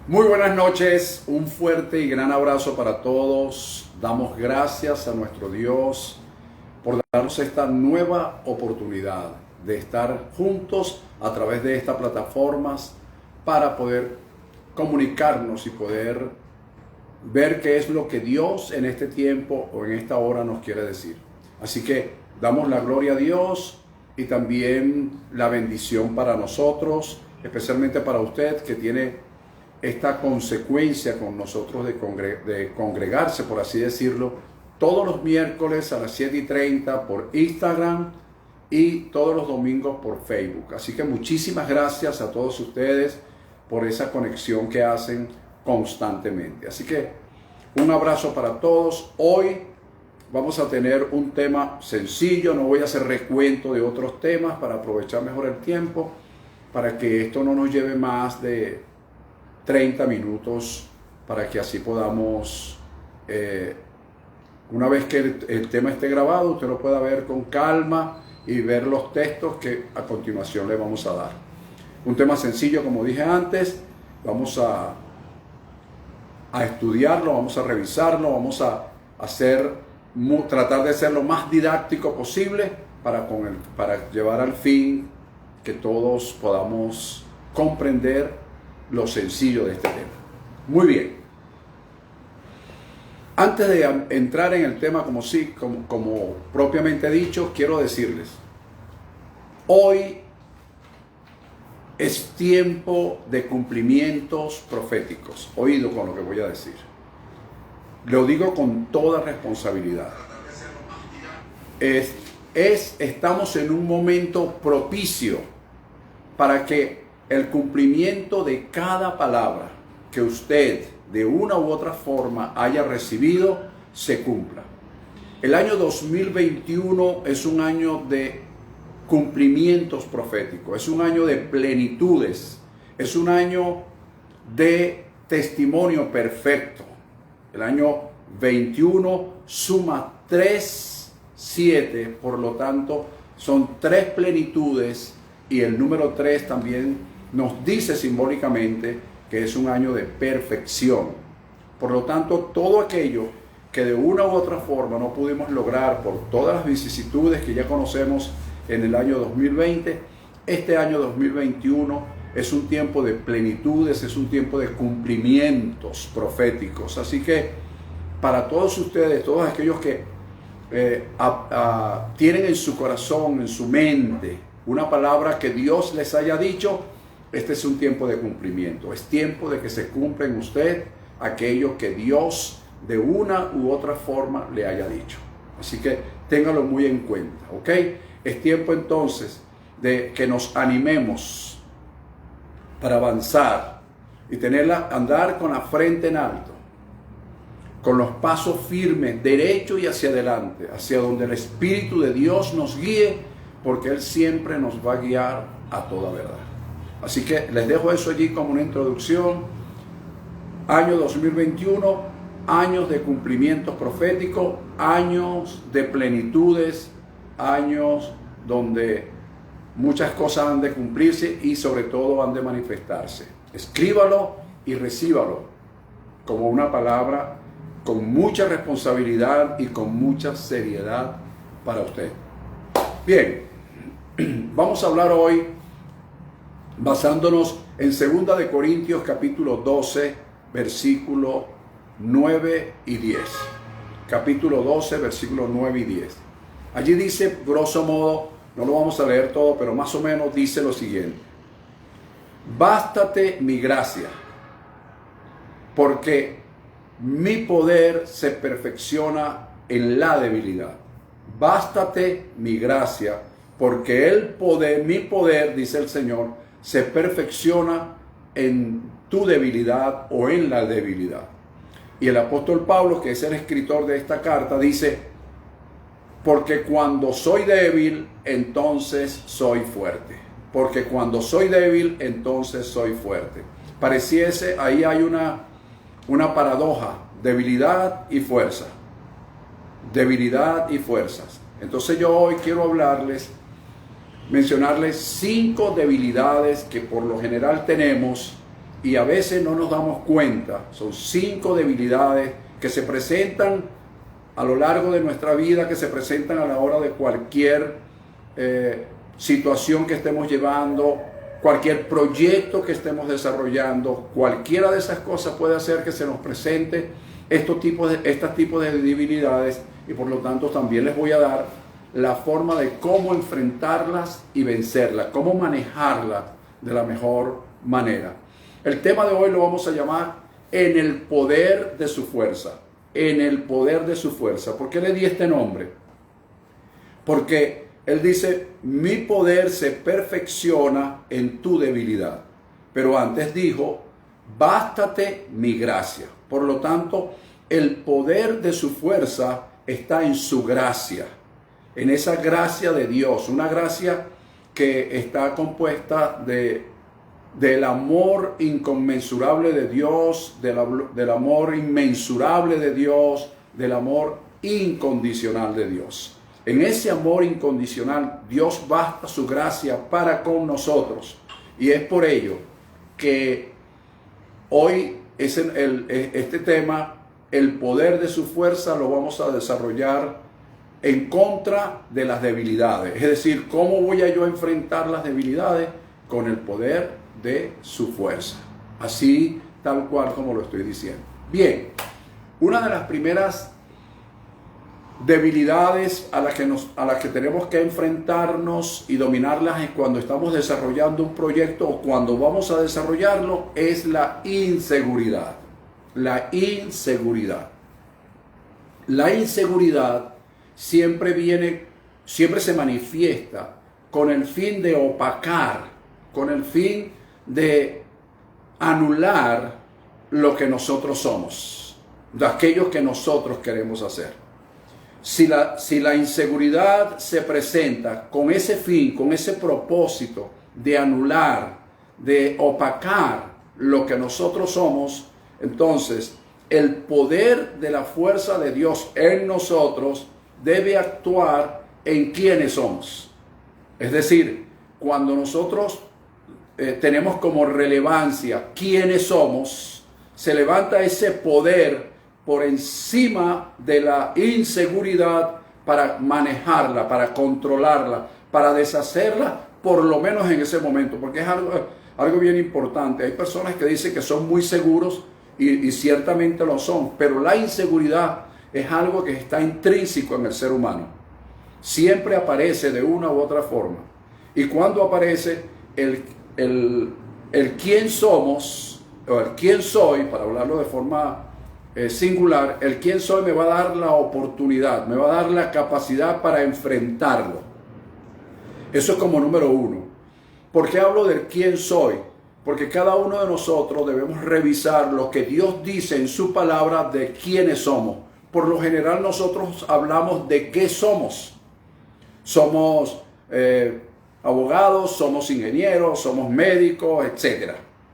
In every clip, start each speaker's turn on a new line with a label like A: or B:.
A: Muy buenas noches, un fuerte y gran abrazo para todos. Damos gracias a nuestro Dios por darnos esta nueva oportunidad de estar juntos a través de estas plataformas para poder comunicarnos y poder ver qué es lo que Dios en este tiempo o en esta hora nos quiere decir. Así que damos la gloria a Dios y también la bendición para nosotros, especialmente para usted que tiene esta consecuencia con nosotros de congregarse, por así decirlo, todos los miércoles a las 7:30 por Instagram y todos los domingos por Facebook. Así que muchísimas gracias a todos ustedes por esa conexión que hacen constantemente. Así que un abrazo para todos. Hoy vamos a tener un tema sencillo, no voy a hacer recuento de otros temas para aprovechar mejor el tiempo, para que esto no nos lleve más de 30 minutos, para que así podamos, una vez que el tema esté grabado, usted lo pueda ver con calma y ver los textos que a continuación le vamos a dar. Un tema sencillo, como dije antes, vamos a estudiarlo, vamos a revisarlo, vamos a tratar de ser lo más didáctico posible para llevar al fin que todos podamos comprender lo sencillo de este tema. Muy bien. Antes de entrar en el tema como propiamente dicho, quiero decirles, hoy es tiempo de cumplimientos proféticos. Oído con lo que voy a decir. Lo digo con toda responsabilidad. Estamos en un momento propicio para que el cumplimiento de cada palabra que usted de una u otra forma haya recibido se cumpla. El año 2021 es un año de cumplimientos proféticos, es un año de plenitudes, es un año de testimonio perfecto. El año 21 suma 7, por lo tanto son 3 plenitudes y el número 3 también nos dice simbólicamente que es un año de perfección. Por lo tanto, todo aquello que de una u otra forma no pudimos lograr por todas las vicisitudes que ya conocemos en el año 2020, este año 2021 es un tiempo de plenitudes, es un tiempo de cumplimientos proféticos. Así que para todos ustedes, todos aquellos que tienen en su corazón, en su mente, una palabra que Dios les haya dicho, este es un tiempo de cumplimiento. Es tiempo de que se cumpla en usted aquello que Dios de una u otra forma le haya dicho. Así que téngalo muy en cuenta, ¿ok? Es tiempo entonces de que nos animemos para avanzar y andar con la frente en alto, con los pasos firmes, derecho y hacia adelante, hacia donde el Espíritu de Dios nos guíe, porque Él siempre nos va a guiar a toda verdad. Así que les dejo eso allí como una introducción. Año 2021, años de cumplimientos proféticos, años de plenitudes, años donde muchas cosas han de cumplirse y sobre todo han de manifestarse. Escríbalo y recíbalo como una palabra con mucha responsabilidad y con mucha seriedad para usted. Bien, vamos a hablar hoy basándonos en 2 de Corintios capítulo 12, versículo 9 y 10. Capítulo 12, versículos 9 y 10. Allí dice, grosso modo, no lo vamos a leer todo, pero más o menos dice lo siguiente. Bástate mi gracia, porque mi poder se perfecciona en la debilidad. Bástate mi gracia, porque mi poder, dice el Señor, se perfecciona en tu debilidad o en la debilidad. Y el apóstol Pablo, que es el escritor de esta carta, dice, porque cuando soy débil, entonces soy fuerte. Porque cuando soy débil, entonces soy fuerte. Pareciese, ahí hay una paradoja, debilidad y fuerza. Debilidad y fuerzas. Entonces yo hoy quiero mencionarles 5 debilidades que por lo general tenemos y a veces no nos damos cuenta. Son 5 debilidades que se presentan a lo largo de nuestra vida, que se presentan a la hora de cualquier situación que estemos llevando, cualquier proyecto que estemos desarrollando. Cualquiera de esas cosas puede hacer que se nos presente estos tipos de debilidades, y por lo tanto también les voy a dar la forma de cómo enfrentarlas y vencerlas, cómo manejarlas de la mejor manera. El tema de hoy lo vamos a llamar en el poder de su fuerza. En el poder de su fuerza. ¿Por qué le di este nombre? Porque él dice, mi poder se perfecciona en tu debilidad. Pero antes dijo, bástate mi gracia. Por lo tanto, el poder de su fuerza está en su gracia. En esa gracia de Dios. Una gracia que está compuesta del amor inconmensurable de Dios, del amor inmensurable de Dios, del amor incondicional de Dios. En ese amor incondicional, Dios basta su gracia para con nosotros. Y es por ello que hoy este tema, el poder de su fuerza, lo vamos a desarrollar en contra de las debilidades. Es decir, ¿cómo voy a yo enfrentar las debilidades? Con el poder de su fuerza. Así, tal cual como lo estoy diciendo. Bien, una de las primeras debilidades a las que tenemos que enfrentarnos y dominarlas cuando estamos desarrollando un proyecto o cuando vamos a desarrollarlo es la inseguridad. La inseguridad. La inseguridad siempre se manifiesta con el fin de opacar, con el fin de anular lo que nosotros somos, de aquello que nosotros queremos hacer. Si la inseguridad se presenta con ese fin, con ese propósito de anular, de opacar lo que nosotros somos, entonces el poder de la fuerza de Dios en nosotros debe actuar en quienes somos. Es decir, cuando nosotros tenemos como relevancia quiénes somos, se levanta ese poder por encima de la inseguridad para manejarla, para controlarla, para deshacerla, por lo menos en ese momento, porque es algo bien importante. Hay personas que dicen que son muy seguros y ciertamente lo son, pero la inseguridad es algo que está intrínseco en el ser humano. Siempre aparece de una u otra forma. Y cuando aparece el quién somos, o el quién soy, para hablarlo de forma singular, el quién soy me va a dar la oportunidad, me va a dar la capacidad para enfrentarlo. Eso es como número uno. ¿Por qué hablo del quién soy? Porque cada uno de nosotros debemos revisar lo que Dios dice en su palabra de quiénes somos. Por lo general nosotros hablamos de qué somos. Somos abogados, somos ingenieros, somos médicos, etc.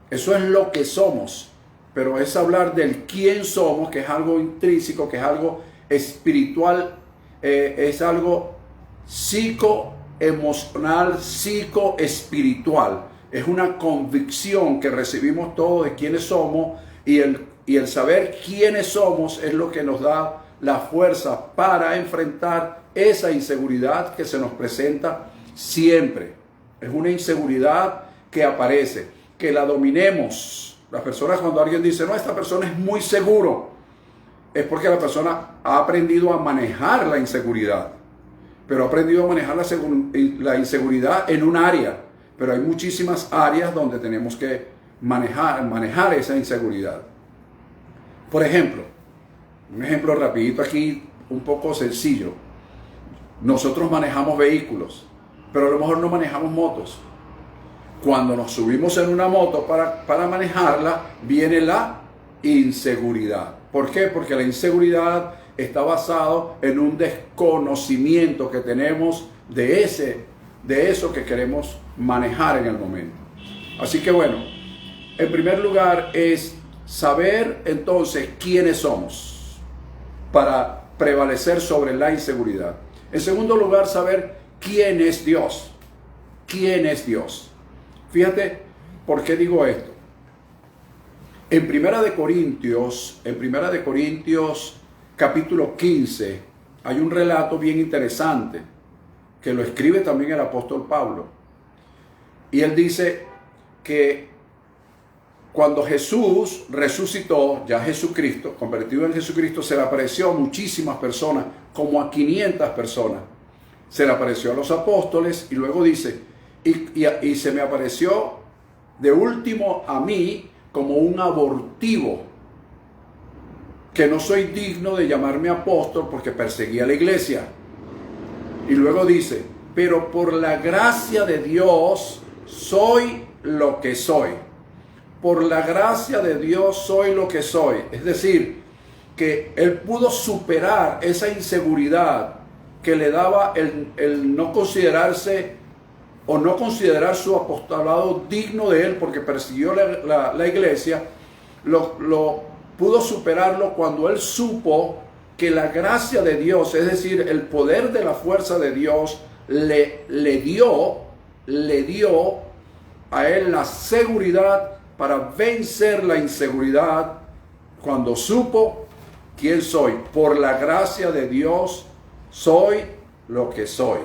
A: Eso es lo que somos. Pero es hablar del quién somos, que es algo intrínseco, que es algo espiritual, es algo psicoemocional, psicoespiritual. Es una convicción que recibimos todos de quiénes somos, y el saber quiénes somos es lo que nos da la fuerza para enfrentar esa inseguridad que se nos presenta siempre. Es una inseguridad que aparece, que la dominemos. Las personas, cuando alguien dice, no, esta persona es muy seguro, es porque la persona ha aprendido a manejar la inseguridad, pero ha aprendido a manejar la inseguridad en un área, pero hay muchísimas áreas donde tenemos que manejar esa inseguridad. Por ejemplo, un ejemplo rapidito aquí, un poco sencillo. Nosotros manejamos vehículos, pero a lo mejor no manejamos motos. Cuando nos subimos en una moto para manejarla, viene la inseguridad. ¿Por qué? Porque la inseguridad está basado en un desconocimiento que tenemos de eso que queremos manejar en el momento. Así que bueno, en primer lugar es saber entonces quiénes somos para prevalecer sobre la inseguridad. En segundo lugar, saber quién es Dios. ¿Quién es Dios? Fíjate por qué digo esto. En Primera de Corintios capítulo 15, hay un relato bien interesante que lo escribe también el apóstol Pablo. Y él dice que cuando Jesús resucitó, ya Jesucristo, convertido en Jesucristo, se le apareció a muchísimas personas, como a 500 personas. Se le apareció a los apóstoles y luego dice, y se me apareció de último a mí como un abortivo, que no soy digno de llamarme apóstol porque perseguía a la iglesia. Y luego dice, pero por la gracia de Dios soy lo que soy. Por la gracia de Dios soy lo que soy. Es decir, que él pudo superar esa inseguridad que le daba el no considerarse o no considerar su apostolado digno de él porque persiguió la iglesia. Pudo superarlo cuando él supo que la gracia de Dios, es decir, el poder de la fuerza de Dios, le dio a él la seguridad para vencer la inseguridad cuando supo quién soy. Por la gracia de Dios soy lo que soy.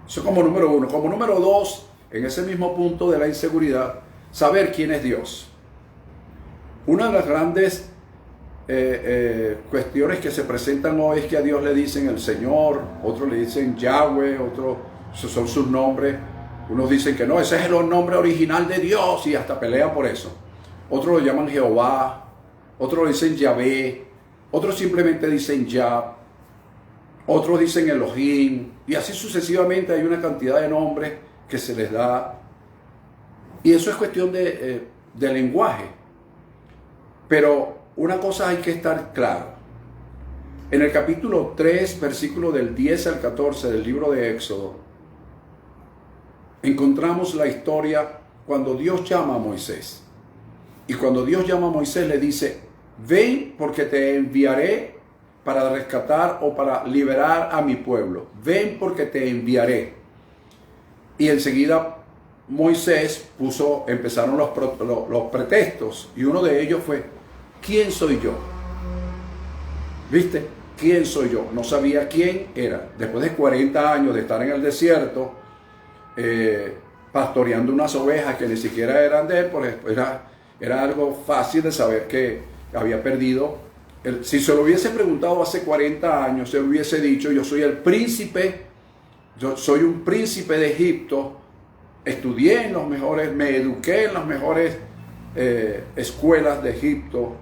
A: Eso como número uno. Como número dos, en ese mismo punto de la inseguridad, saber quién es Dios. Una de las grandes cuestiones que se presentan hoy es que a Dios le dicen el Señor, otros le dicen Yahweh, otros son sus nombres. Unos dicen que no, ese es el nombre original de Dios y hasta pelean por eso. Otros lo llaman Jehová, otros lo dicen Yahvé, otros simplemente dicen Yah, otros dicen Elohim, y así sucesivamente hay una cantidad de nombres que se les da. Y eso es cuestión de lenguaje. Pero una cosa hay que estar claro. En el capítulo 3, versículo del 10 al 14 del libro de Éxodo, encontramos la historia cuando Dios llama a Moisés. Y cuando Dios llama a Moisés le dice, ven porque te enviaré para rescatar o para liberar a mi pueblo. Ven porque te enviaré. Y enseguida Moisés empezaron los pretextos. Y uno de ellos fue, ¿quién soy yo? ¿Viste? ¿Quién soy yo? No sabía quién era. Después de 40 años de estar en el desierto, pastoreando unas ovejas que ni siquiera eran de él, porque era algo fácil de saber que había perdido. Si se lo hubiese preguntado hace 40 años, se hubiese dicho, yo soy el príncipe, yo soy un príncipe de Egipto, estudié en los mejores, me eduqué en las mejores escuelas de Egipto,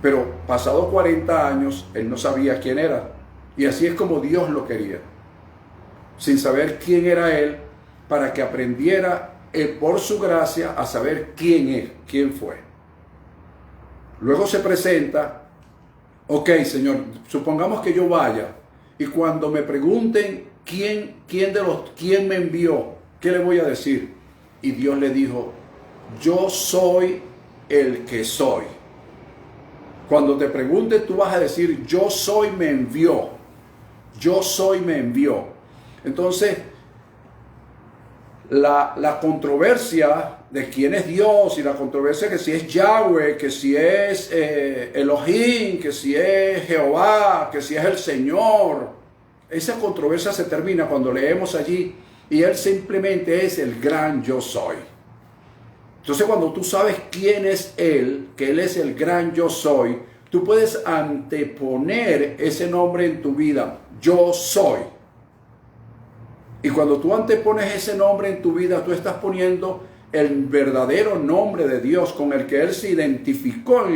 A: pero pasado 40 años, él no sabía quién era. Y así es como Dios lo quería, sin saber quién era él, para que aprendiera por su gracia a saber quién fue. Luego se presenta, ok, Señor, supongamos que yo vaya y cuando me pregunten quién me envió, ¿qué le voy a decir? Y Dios le dijo, yo soy el que soy. Cuando te pregunten, tú vas a decir, yo soy me envió. Yo soy me envió. Entonces, la controversia de quién es Dios y la controversia que si es Yahweh, que si es Elohim, que si es Jehová, que si es el Señor, esa controversia se termina cuando leemos allí y Él simplemente es el gran yo soy. Entonces cuando tú sabes quién es Él, que Él es el gran yo soy, tú puedes anteponer ese nombre en tu vida, yo soy. Y cuando tú antepones ese nombre en tu vida, tú estás poniendo el verdadero nombre de Dios con el que Él se identificó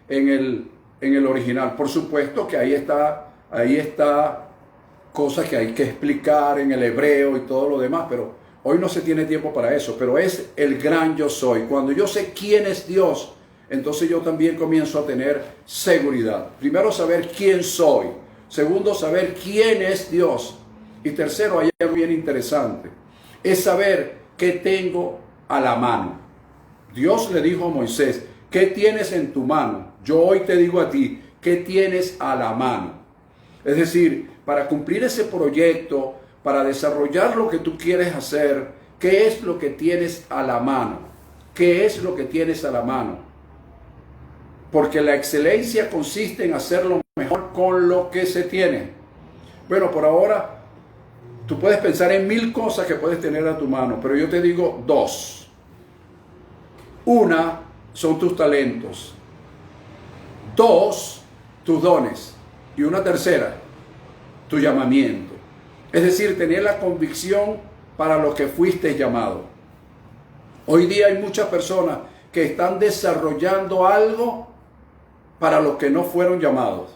A: en el original. Por supuesto que ahí está cosas que hay que explicar en el hebreo y todo lo demás, pero hoy no se tiene tiempo para eso. Pero es el gran yo soy. Cuando yo sé quién es Dios, entonces yo también comienzo a tener seguridad. Primero, saber quién soy. Segundo, saber quién es Dios. Y tercero, hay algo bien interesante, es saber qué tengo a la mano. Dios le dijo a Moisés, ¿qué tienes en tu mano? Yo hoy te digo a ti, ¿qué tienes a la mano? Es decir, para cumplir ese proyecto, para desarrollar lo que tú quieres hacer, ¿qué es lo que tienes a la mano? qué es lo que tienes a la mano. Porque la excelencia consiste en hacerlo mejor con lo que se tiene. Bueno, por ahora, tú puedes pensar en 1000 cosas que puedes tener a tu mano, pero yo te digo 2. Una son tus talentos. 2, tus dones. Y una tercera, tu llamamiento. Es decir, tener la convicción para lo que fuiste llamado. Hoy día hay muchas personas que están desarrollando algo para lo que no fueron llamados.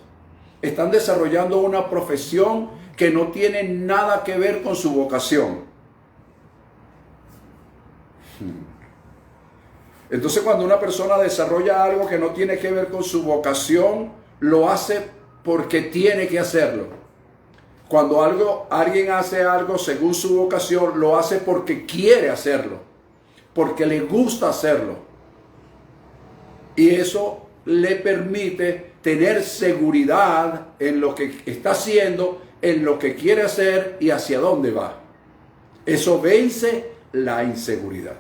A: Están desarrollando una profesión que no tiene nada que ver con su vocación. Entonces, cuando una persona desarrolla algo que no tiene que ver con su vocación, lo hace porque tiene que hacerlo. Cuando alguien hace algo según su vocación, lo hace porque quiere hacerlo, porque le gusta hacerlo. Y eso le permite tener seguridad en lo que está haciendo, en lo que quiere hacer y hacia dónde va. Eso vence la inseguridad.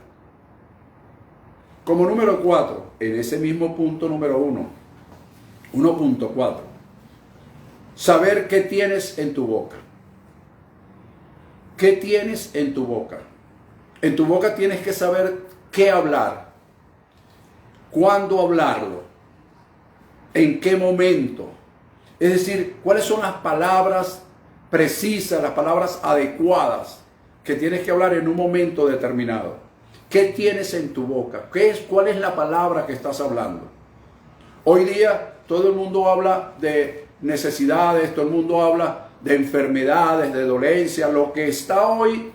A: Como número 4, en ese mismo punto número 1.4, saber qué tienes en tu boca. ¿Qué tienes en tu boca? En tu boca tienes que saber qué hablar, cuándo hablarlo, en qué momento. Es decir, cuáles son las palabras precisas, las palabras adecuadas que tienes que hablar en un momento determinado. ¿Qué tienes en tu boca? ¿Cuál es la palabra que estás hablando? Hoy día todo el mundo habla de necesidades, todo el mundo habla de enfermedades, de dolencias. Lo que está hoy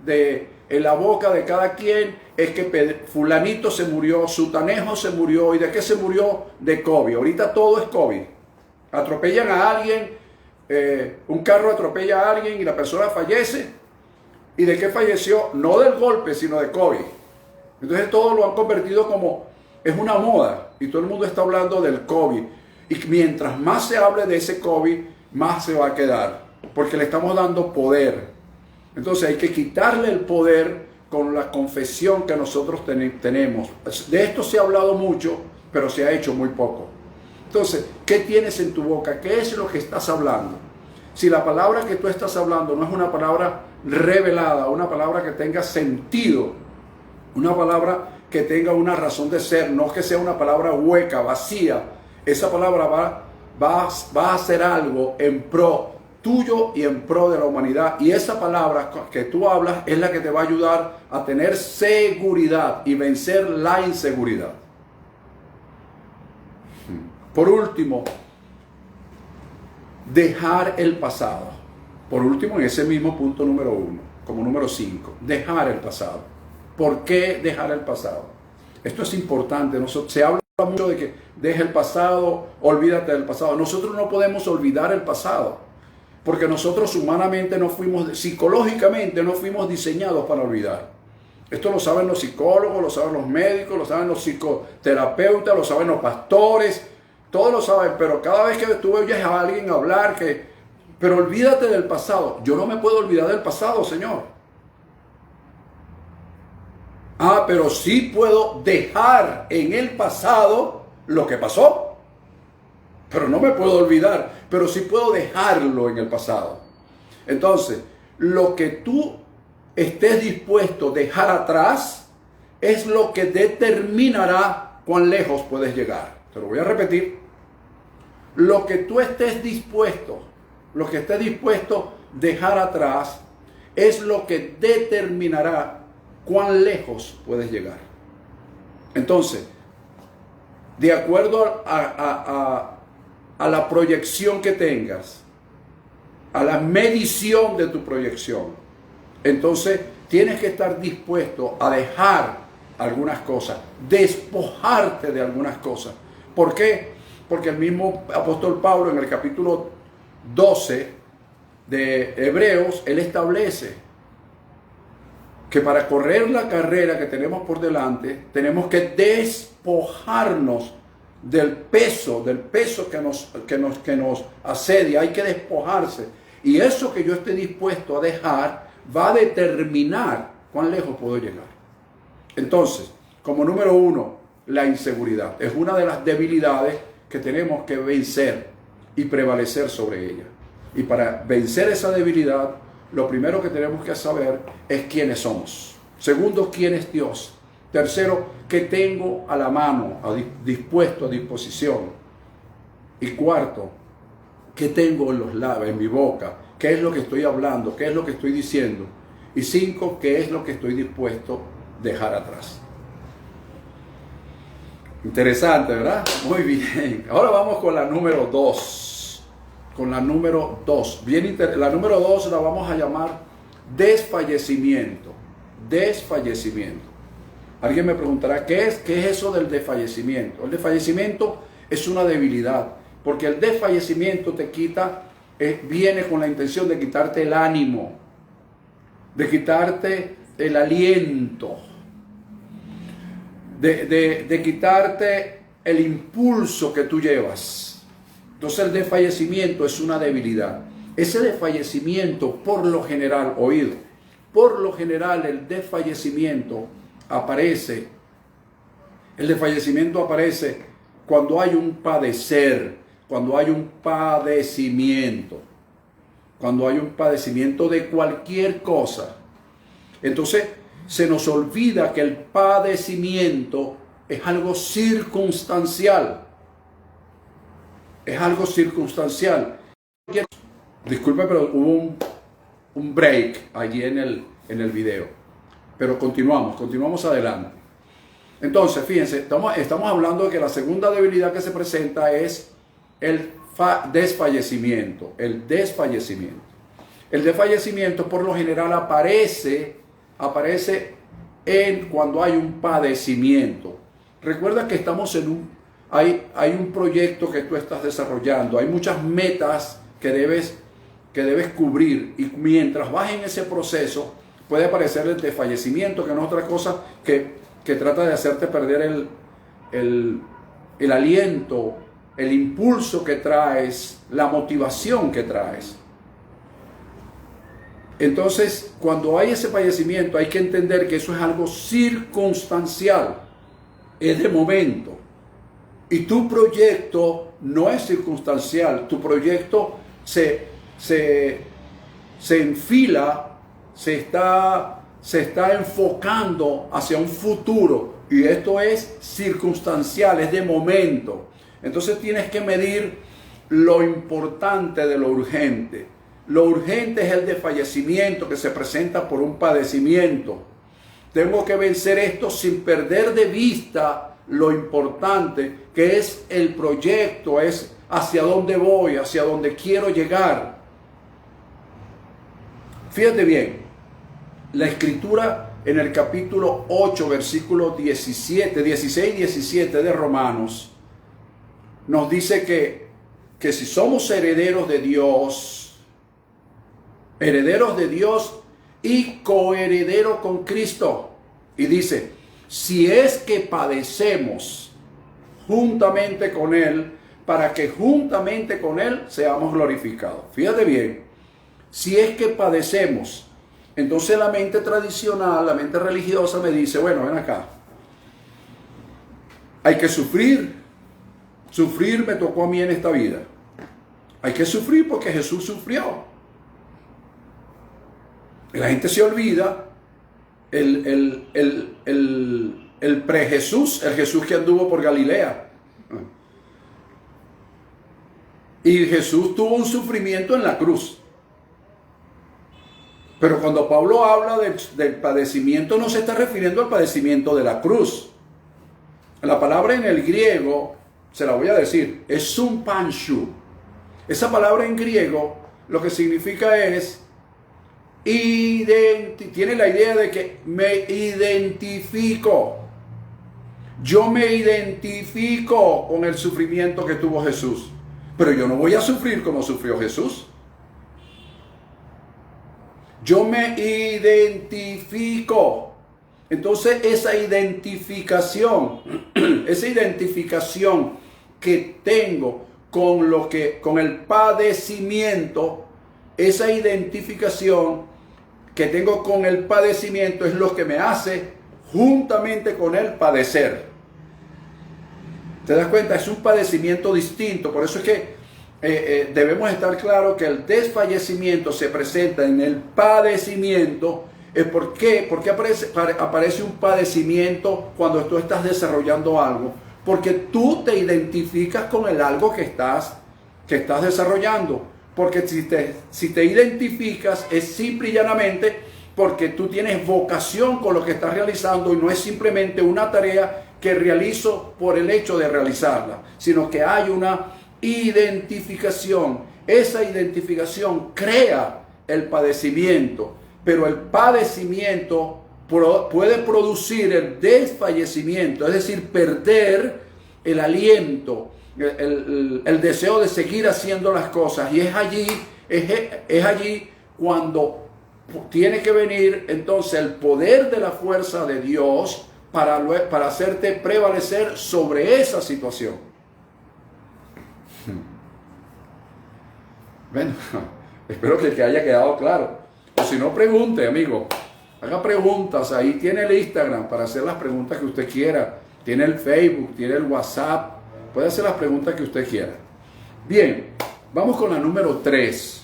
A: en la boca de cada quien es que fulanito se murió, sutanejo se murió. ¿Y de qué se murió? De COVID. Ahorita todo es COVID. Atropellan a alguien, un carro atropella a alguien y la persona fallece. ¿Y de qué falleció? No del golpe, sino de COVID. Entonces todo lo han convertido como, es una moda y todo el mundo está hablando del COVID. Y mientras más se hable de ese COVID, más se va a quedar, porque le estamos dando poder. Entonces hay que quitarle el poder con la confesión que nosotros tenemos. De esto se ha hablado mucho, pero se ha hecho muy poco. Entonces, ¿qué tienes en tu boca? ¿Qué es lo que estás hablando? Si la palabra que tú estás hablando no es una palabra revelada, una palabra que tenga sentido, una palabra que tenga una razón de ser, no que sea una palabra hueca, vacía, esa palabra va a hacer algo en pro tuyo y en pro de la humanidad. Y esa palabra que tú hablas es la que te va a ayudar a tener seguridad y vencer la inseguridad. Por último, dejar el pasado. Por último, en ese mismo punto número 1, como número 5, dejar el pasado. ¿Por qué dejar el pasado? Esto es importante. Se habla mucho de que deja el pasado, olvídate del pasado. Nosotros no podemos olvidar el pasado, porque nosotros humanamente psicológicamente no fuimos diseñados para olvidar. Esto lo saben los psicólogos, lo saben los médicos, lo saben los psicoterapeutas, lo saben los pastores, todos lo saben, pero cada vez que tú oyes a alguien hablar pero olvídate del pasado. Yo no me puedo olvidar del pasado, Señor. Pero sí puedo dejar en el pasado lo que pasó. Pero no me puedo olvidar, pero sí puedo dejarlo en el pasado. Entonces, lo que tú estés dispuesto a dejar atrás es lo que determinará cuán lejos puedes llegar. Te lo voy a repetir. Lo que tú estés dispuesto a dejar atrás es lo que determinará cuán lejos puedes llegar. Entonces, de acuerdo a la proyección que tengas, a la medición de tu proyección, entonces tienes que estar dispuesto a dejar algunas cosas, despojarte de algunas cosas. ¿Por qué? Porque el mismo apóstol Pablo en el capítulo 12 de Hebreos, él establece que para correr la carrera que tenemos por delante, tenemos que despojarnos del peso que nos asedia. Hay que despojarse. Y eso que yo esté dispuesto a dejar va a determinar cuán lejos puedo llegar. Entonces, Como número uno, la inseguridad. Es una de las debilidades que tenemos que vencer y prevalecer sobre ella. Y para vencer esa debilidad, lo primero que tenemos que saber es quiénes somos. Segundo, quién es Dios. Tercero, qué tengo a la mano, dispuesto, a disposición. Y cuarto, qué tengo en los labios, en mi boca. ¿Qué es lo que estoy hablando? ¿Qué es lo que estoy diciendo? Y cinco, ¿qué es lo que estoy dispuesto a dejar atrás? Interesante, ¿verdad? Muy bien. Ahora vamos con la número 2. Con la número 2. La número 2 la vamos a llamar desfallecimiento. Desfallecimiento. Alguien me preguntará, ¿qué es eso del desfallecimiento? El desfallecimiento es una debilidad, porque el desfallecimiento te quita, viene con la intención de quitarte el ánimo, de quitarte el aliento, de quitarte el impulso que tú llevas. Entonces el desfallecimiento es una debilidad. Ese desfallecimiento, por lo general, por lo general el desfallecimiento aparece cuando hay un padecer, cuando hay un padecimiento de cualquier cosa. Entonces se nos olvida que el padecimiento es algo circunstancial. Es algo circunstancial. Disculpe, pero hubo un break allí en el video. Pero continuamos adelante. Entonces, fíjense, estamos hablando de que la segunda debilidad que se presenta es el desfallecimiento. El desfallecimiento por lo general aparece cuando hay un padecimiento. Recuerda que estamos hay un proyecto que tú estás desarrollando, hay muchas metas que debes cubrir, y mientras vas en ese proceso puede aparecer el desfallecimiento, que no es otra cosa que trata de hacerte perder el aliento, el impulso que traes, la motivación que traes. Entonces, cuando hay ese fallecimiento, hay que entender que eso es algo circunstancial, es de momento. Y tu proyecto no es circunstancial, tu proyecto se enfila, se está enfocando hacia un futuro, y esto es circunstancial, es de momento. Entonces tienes que medir lo importante de lo urgente. Lo urgente es el desfallecimiento que se presenta por un padecimiento. Tengo que vencer esto sin perder de vista lo importante que es el proyecto, es hacia dónde voy, hacia dónde quiero llegar. Fíjate bien, la escritura en el capítulo 8, versículos 16 y 17 de Romanos, nos dice que si somos herederos de Dios y coherederos con Cristo, y dice, si es que padecemos juntamente con Él, para que juntamente con Él seamos glorificados. Fíjate bien, si es que padecemos. Entonces la mente tradicional, la mente religiosa me dice, bueno, ven acá, hay que sufrir. Sufrir me tocó a mí en esta vida. Hay que sufrir porque Jesús sufrió. La gente se olvida el pre-Jesús, el Jesús que anduvo por Galilea. Y Jesús tuvo un sufrimiento en la cruz. Pero cuando Pablo habla del padecimiento, no se está refiriendo al padecimiento de la cruz. La palabra en el griego, se la voy a decir, es sumpanshu. Esa palabra en griego lo que significa es tiene la idea de que me identifico. Yo me identifico con el sufrimiento que tuvo Jesús, pero yo no voy a sufrir como sufrió Jesús. Yo me identifico. Entonces esa identificación que tengo con el padecimiento, esa identificación que tengo con el padecimiento es lo que me hace juntamente con él padecer. ¿Te das cuenta? Es un padecimiento distinto. Por eso es que debemos estar claros que el desfallecimiento se presenta en el padecimiento. ¿Por qué? Porque aparece un padecimiento cuando tú estás desarrollando algo. Porque tú te identificas con el algo que estás desarrollando. Porque si te identificas es simple y llanamente porque tú tienes vocación con lo que estás realizando y no es simplemente una tarea que realizo por el hecho de realizarla, sino que hay una identificación. Esa identificación crea el padecimiento, pero el padecimiento puede producir el desfallecimiento, es decir, perder el aliento, el deseo de seguir haciendo las cosas. Y es allí cuando tiene que venir entonces el poder de la fuerza de Dios para hacerte prevalecer sobre esa situación. Bueno, espero que haya quedado claro. O si no, pregunte, amigo. Haga preguntas. Ahí tiene el Instagram para hacer las preguntas que usted quiera. Tiene el Facebook, tiene el WhatsApp. Puede hacer las preguntas que usted quiera. Bien, vamos con la número 3.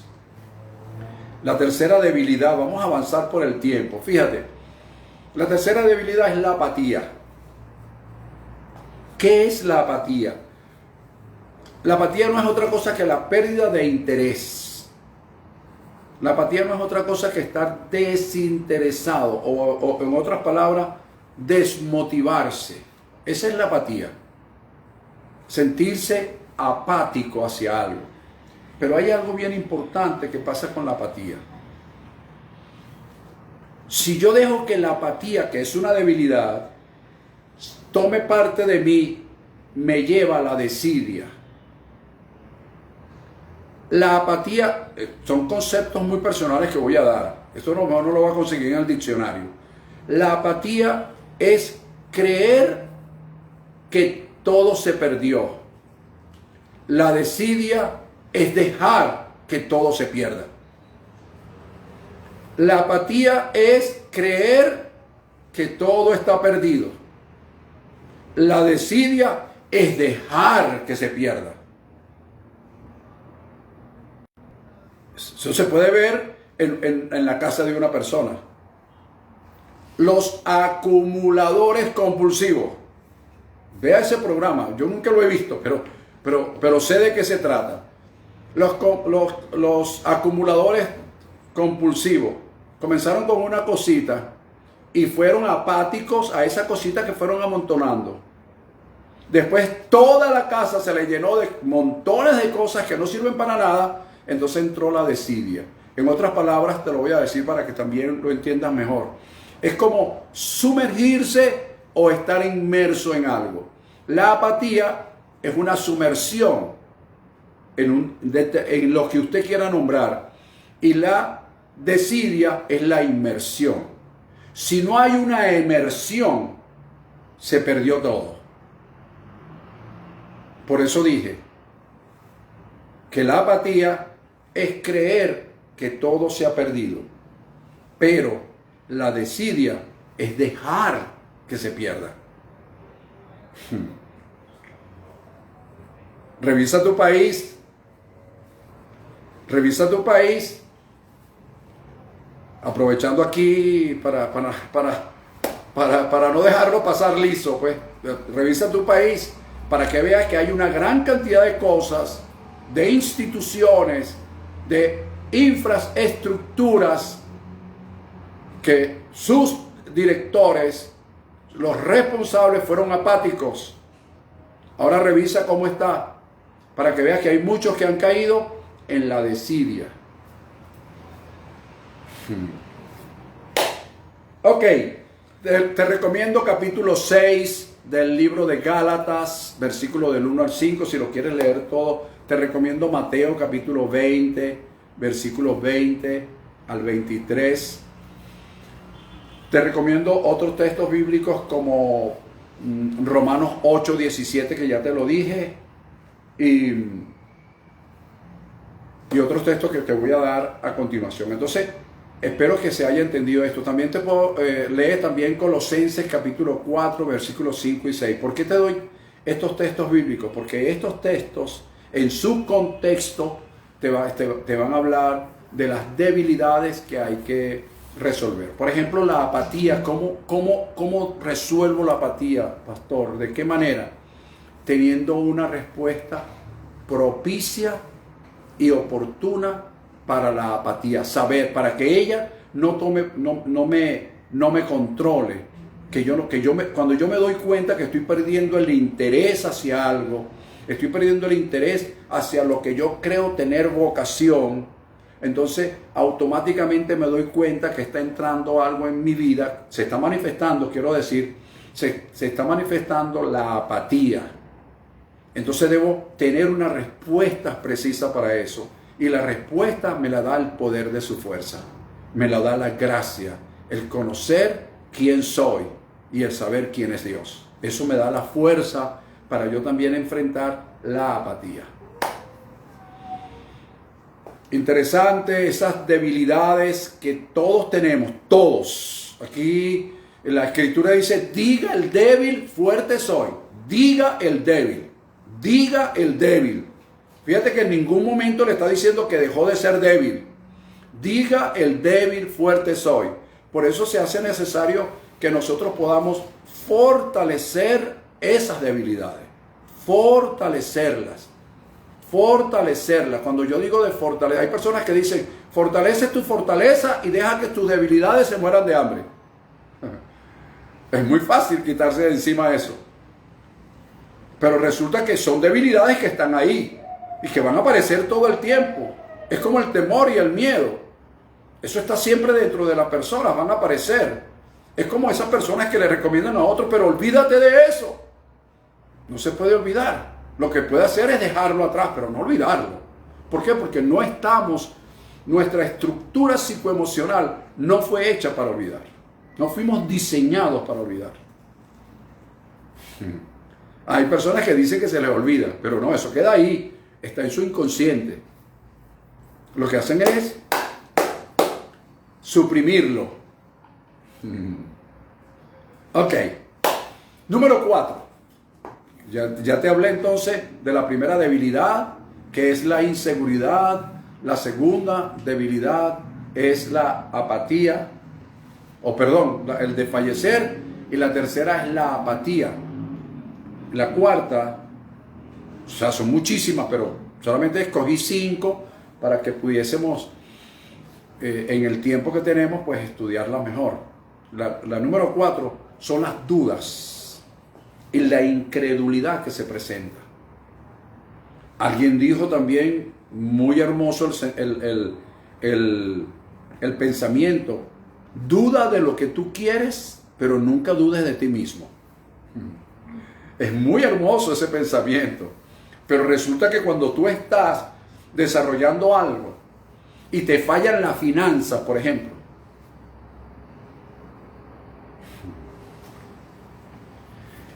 A: La tercera debilidad. Vamos a avanzar por el tiempo. Fíjate. La tercera debilidad es la apatía. ¿Qué es la apatía? La apatía no es otra cosa que la pérdida de interés. La apatía no es otra cosa que estar desinteresado o en otras palabras, desmotivarse. Esa es la apatía. Sentirse apático hacia algo. Pero hay algo bien importante que pasa con la apatía. Si yo dejo que la apatía, que es una debilidad, tome parte de mí, me lleva a la desidia. La apatía, son conceptos muy personales que voy a dar. Esto no lo va a conseguir en el diccionario. La apatía es creer que todo se perdió. La desidia es dejar que todo se pierda. La apatía es creer que todo está perdido. La desidia es dejar que se pierda. Eso se puede ver en la casa de una persona. Los acumuladores compulsivos. Vea ese programa. Yo nunca lo he visto, pero sé de qué se trata. Los acumuladores compulsivos comenzaron con una cosita y fueron apáticos a esa cosita que fueron amontonando. Después toda la casa se le llenó de montones de cosas que no sirven para nada. Entonces entró la desidia. En otras palabras, te lo voy a decir para que también lo entiendas mejor. Es como sumergirse o estar inmerso en algo. La apatía es una sumersión en lo que usted quiera nombrar. Y la desidia es la inmersión. Si no hay una inmersión, se perdió todo. Por eso dije que la apatía es creer que todo se ha perdido. Pero la desidia es dejar que se pierda. Revisa tu país. Revisa tu país. Aprovechando aquí para no dejarlo pasar liso, pues. Revisa tu país para que veas que hay una gran cantidad de cosas, de instituciones, de infraestructuras que sus directores, los responsables, fueron apáticos. Ahora revisa cómo está, para que veas que hay muchos que han caído en la desidia. Ok, te recomiendo capítulo 6 del libro de Gálatas, versículo del 1 al 5, si lo quieres leer todo. Te recomiendo Mateo capítulo 20, versículos 20 al 23. Te recomiendo otros textos bíblicos como Romanos 8, 17, que ya te lo dije, y otros textos que te voy a dar a continuación. Entonces, Espero que se haya entendido esto. También te puedo leer también Colosenses capítulo 4, versículos 5 y 6. ¿Por qué te doy estos textos bíblicos? Porque estos textos, en su contexto, te van a hablar de las debilidades que hay que resolver. Por ejemplo, la apatía. ¿Cómo resuelvo la apatía, pastor? ¿De qué manera? Teniendo una respuesta propicia y oportuna para la apatía. Saber, para que ella no me controle. Cuando yo me doy cuenta que estoy perdiendo el interés hacia algo, estoy perdiendo el interés hacia lo que yo creo tener vocación, entonces automáticamente me doy cuenta que está entrando algo en mi vida, se está manifestando, quiero decir, se está manifestando la apatía. Entonces debo tener una respuesta precisa para eso. Y la respuesta me la da el poder de su fuerza. Me la da la gracia, el conocer quién soy y el saber quién es Dios. Eso me da la fuerza para yo también enfrentar la apatía. Interesante esas debilidades que todos tenemos, todos. Aquí en la escritura dice, diga el débil, fuerte soy. Diga el débil. Diga el débil. Fíjate que en ningún momento le está diciendo que dejó de ser débil. Diga el débil, fuerte soy. Por eso se hace necesario que nosotros podamos fortalecer esas debilidades. Fortalecerlas. Cuando yo digo de fortalecer, hay personas que dicen, fortalece tu fortaleza y deja que tus debilidades se mueran de hambre. Es muy fácil quitarse de encima eso. Pero resulta que son debilidades que están ahí y que van a aparecer todo el tiempo. Es como el temor y el miedo. Eso está siempre dentro de las personas, van a aparecer. Es como esas personas que le recomiendan a otros, pero olvídate de eso. No se puede olvidar. Lo que puede hacer es dejarlo atrás, pero no olvidarlo. ¿Por qué? Porque no estamos, nuestra estructura psicoemocional no fue hecha para olvidar. No fuimos diseñados para olvidar. Hay personas que dicen que se les olvida, pero no, eso queda ahí, está en su inconsciente. Lo que hacen es suprimirlo. Ok, número 4. Ya te hablé entonces de la primera debilidad, que es la inseguridad. La segunda debilidad es la apatía, el desfallecer. Y la tercera es la apatía. La cuarta, o sea, son muchísimas, pero solamente escogí 5 para que pudiésemos, en el tiempo que tenemos, pues estudiarla mejor. La número 4 son las dudas y la incredulidad que se presenta. Alguien dijo también, muy hermoso el pensamiento, duda de lo que tú quieres, pero nunca dudes de ti mismo. Es muy hermoso ese pensamiento, pero resulta que cuando tú estás desarrollando algo y te fallan las finanzas, por ejemplo,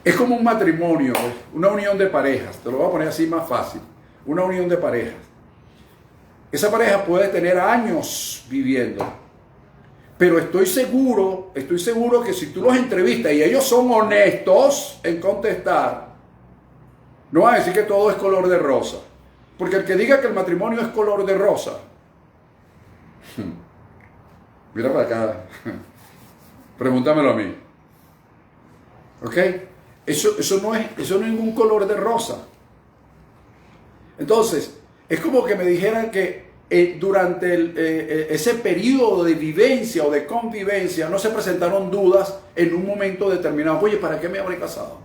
A: es como un matrimonio, una unión de parejas, te lo voy a poner así más fácil, una unión de parejas. Esa pareja puede tener años viviendo, pero estoy seguro que si tú los entrevistas y ellos son honestos en contestar, no van a decir que todo es color de rosa. Porque el que diga que el matrimonio es color de rosa, mira para acá, pregúntamelo a mí. ¿Ok? Eso no es ningún color de rosa. Entonces, es como que me dijeran que durante ese periodo de vivencia o de convivencia no se presentaron dudas en un momento determinado. Oye, ¿para qué me habré casado?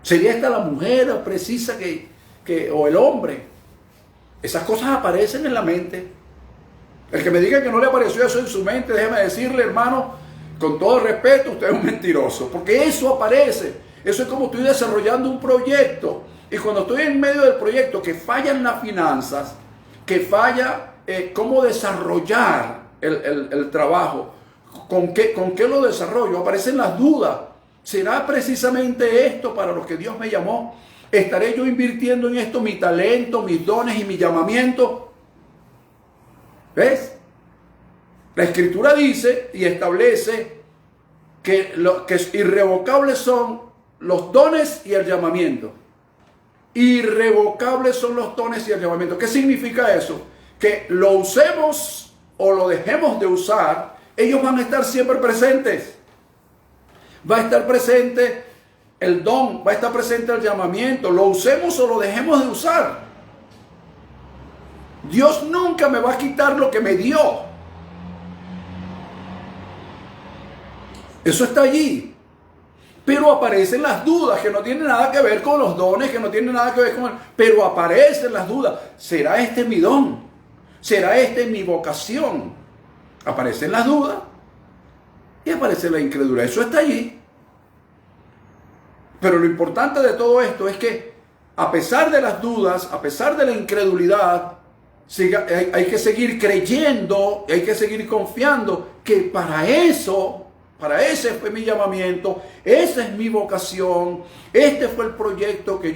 A: ¿Sería esta la mujer precisa o el hombre? Esas cosas aparecen en la mente. El que me diga que no le apareció eso en su mente, déjeme decirle, hermano, con todo respeto, usted es un mentiroso. Porque eso aparece. Eso es como estoy desarrollando un proyecto. Y cuando estoy en medio del proyecto que fallan las finanzas, que falla cómo desarrollar el trabajo, ¿con qué lo desarrollo? Aparecen las dudas. ¿Será precisamente esto para lo que Dios me llamó? ¿Estaré yo invirtiendo en esto mi talento, mis dones y mi llamamiento? ¿Ves? La Escritura dice y establece que irrevocables son los dones y el llamamiento. Irrevocables son los dones y el llamamiento. ¿Qué significa eso? Que lo usemos o lo dejemos de usar, ellos van a estar siempre presentes. Va a estar presente el don, va a estar presente el llamamiento, lo usemos o lo dejemos de usar. Dios nunca me va a quitar lo que me dio. Eso está allí. Pero aparecen las dudas que no tienen nada que ver con los dones, que no tienen nada que ver con... Pero aparecen las dudas. ¿Será este mi don? ¿Será este mi vocación? Aparecen las dudas y aparece la incredulidad. Eso está allí. Pero lo importante de todo esto es que a pesar de las dudas, a pesar de la incredulidad, hay que seguir creyendo, hay que seguir confiando que para ese fue mi llamamiento, esa es mi vocación, este fue el proyecto que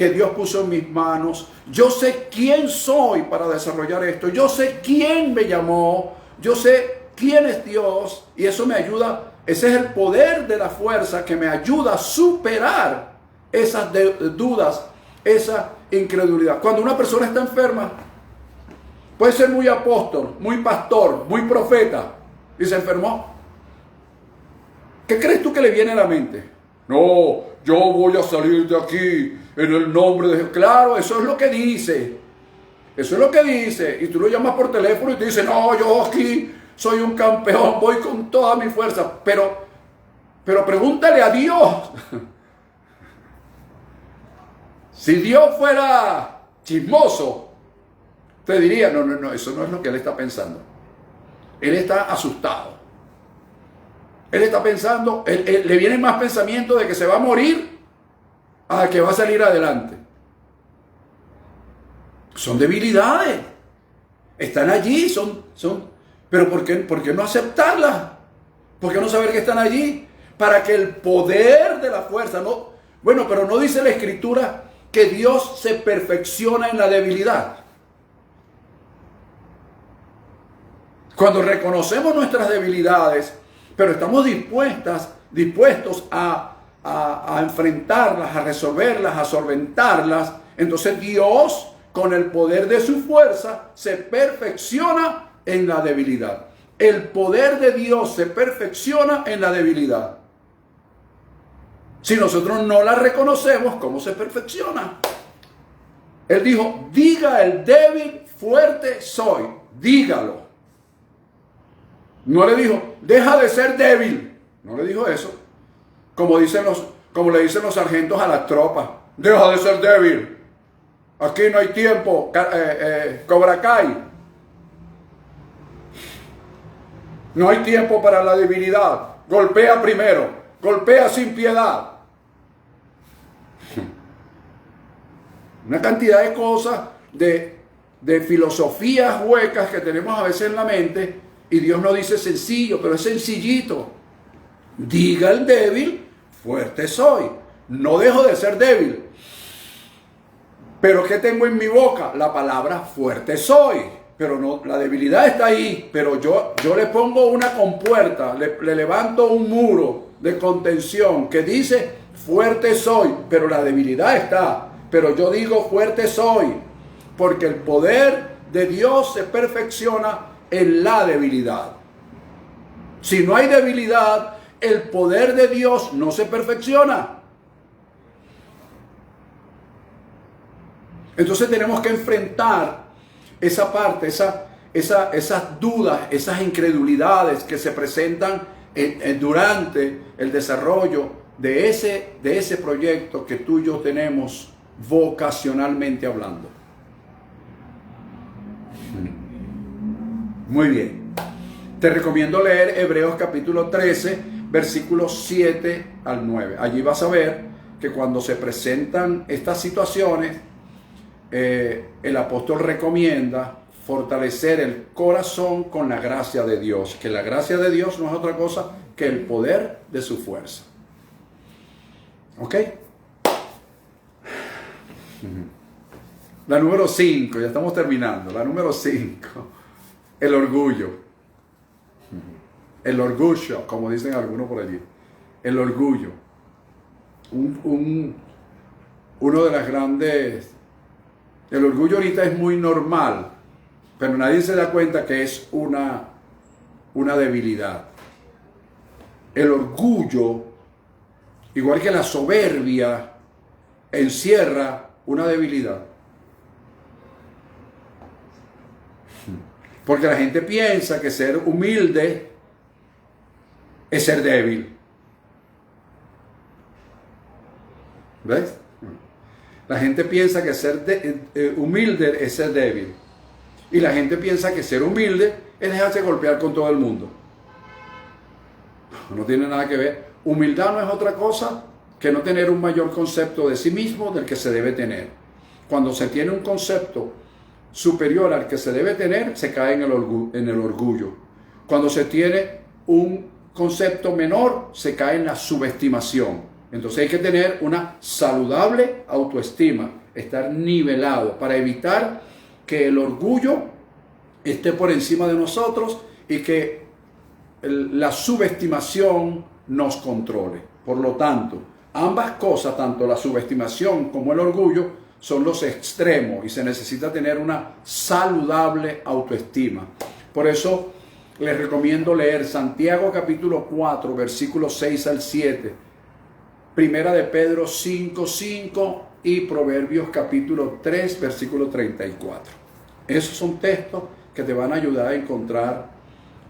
A: Dios puso en mis manos. Yo sé quién soy para desarrollar esto, yo sé quién me llamó, yo sé quién es Dios, y eso me ayuda. Ese es el poder de la fuerza que me ayuda a superar esas dudas, esa incredulidad. Cuando una persona está enferma, puede ser muy apóstol, muy pastor, muy profeta, y se enfermó. ¿Qué crees tú que le viene a la mente? No, yo voy a salir de aquí en el nombre de Dios. Claro, eso es lo que dice. Eso es lo que dice. Y tú lo llamas por teléfono y te dice, no, yo aquí soy un campeón, voy con toda mi fuerza. Pero pregúntale a Dios. Si Dios fuera chismoso, te diría, no, eso no es lo que él está pensando. Él está asustado. Él está pensando, le vienen más pensamientos de que se va a morir a que va a salir adelante. Son debilidades. Están allí, pero ¿por qué no aceptarlas? ¿Por qué no saber que están allí? Para que el poder de la fuerza, pero no dice la Escritura que Dios se perfecciona en la debilidad. Cuando reconocemos nuestras debilidades, pero estamos dispuestos a enfrentarlas, a resolverlas, a solventarlas, entonces Dios, con el poder de su fuerza, se perfecciona en la debilidad. El poder de Dios se perfecciona en la debilidad. Si nosotros no la reconocemos, ¿cómo se perfecciona? Él dijo, diga el débil, fuerte soy. Dígalo. No le dijo, deja de ser débil. No le dijo eso. Como le dicen los sargentos a las tropas. Deja de ser débil. Aquí no hay tiempo. Cobra Kai. No hay tiempo para la debilidad. Golpea primero. Golpea sin piedad. Una cantidad de cosas, de filosofías huecas que tenemos a veces en la mente. Y Dios no dice sencillo, pero es sencillito. Diga el débil, fuerte soy. No dejo de ser débil. Pero ¿qué tengo en mi boca? La palabra fuerte soy. Pero no, la debilidad está ahí. Pero yo le pongo una compuerta, le levanto un muro de contención que dice fuerte soy. Pero la debilidad está. Pero yo digo fuerte soy. Porque el poder de Dios se perfecciona en la debilidad. Si no hay debilidad, el poder de Dios no se perfecciona. Entonces tenemos que enfrentar esa parte, esas dudas, esas incredulidades que se presentan durante el desarrollo de ese proyecto que tú y yo tenemos vocacionalmente hablando. Muy bien. Te recomiendo leer Hebreos capítulo 13, versículos 7 al 9. Allí vas a ver que cuando se presentan estas situaciones, el apóstol recomienda fortalecer el corazón con la gracia de Dios. Que la gracia de Dios no es otra cosa que el poder de su fuerza. ¿Ok? La número 5, ya estamos terminando. La número 5. El orgullo. El orgullo, como dicen algunos por allí. El orgullo. Uno de las grandes... El orgullo ahorita es muy normal, pero nadie se da cuenta que es una debilidad. El orgullo, igual que la soberbia, encierra una debilidad. Porque la gente piensa que ser humilde es ser débil. ¿Ves? La gente piensa que ser humilde es ser débil. Y la gente piensa que ser humilde es dejarse golpear con todo el mundo. No tiene nada que ver. Humildad no es otra cosa que no tener un mayor concepto de sí mismo del que se debe tener. Cuando se tiene un concepto superior al que se debe tener, se cae en el orgullo. Cuando se tiene un concepto menor, se cae en la subestimación. Entonces hay que tener una saludable autoestima, estar nivelado para evitar que el orgullo esté por encima de nosotros y que la subestimación nos controle. Por lo tanto, ambas cosas, tanto la subestimación como el orgullo, son los extremos y se necesita tener una saludable autoestima. Por eso les recomiendo leer Santiago capítulo 4, versículos 6 al 7, Primera de Pedro 5, 5 y Proverbios capítulo 3, versículo 34. Esos son textos que te van a ayudar a encontrar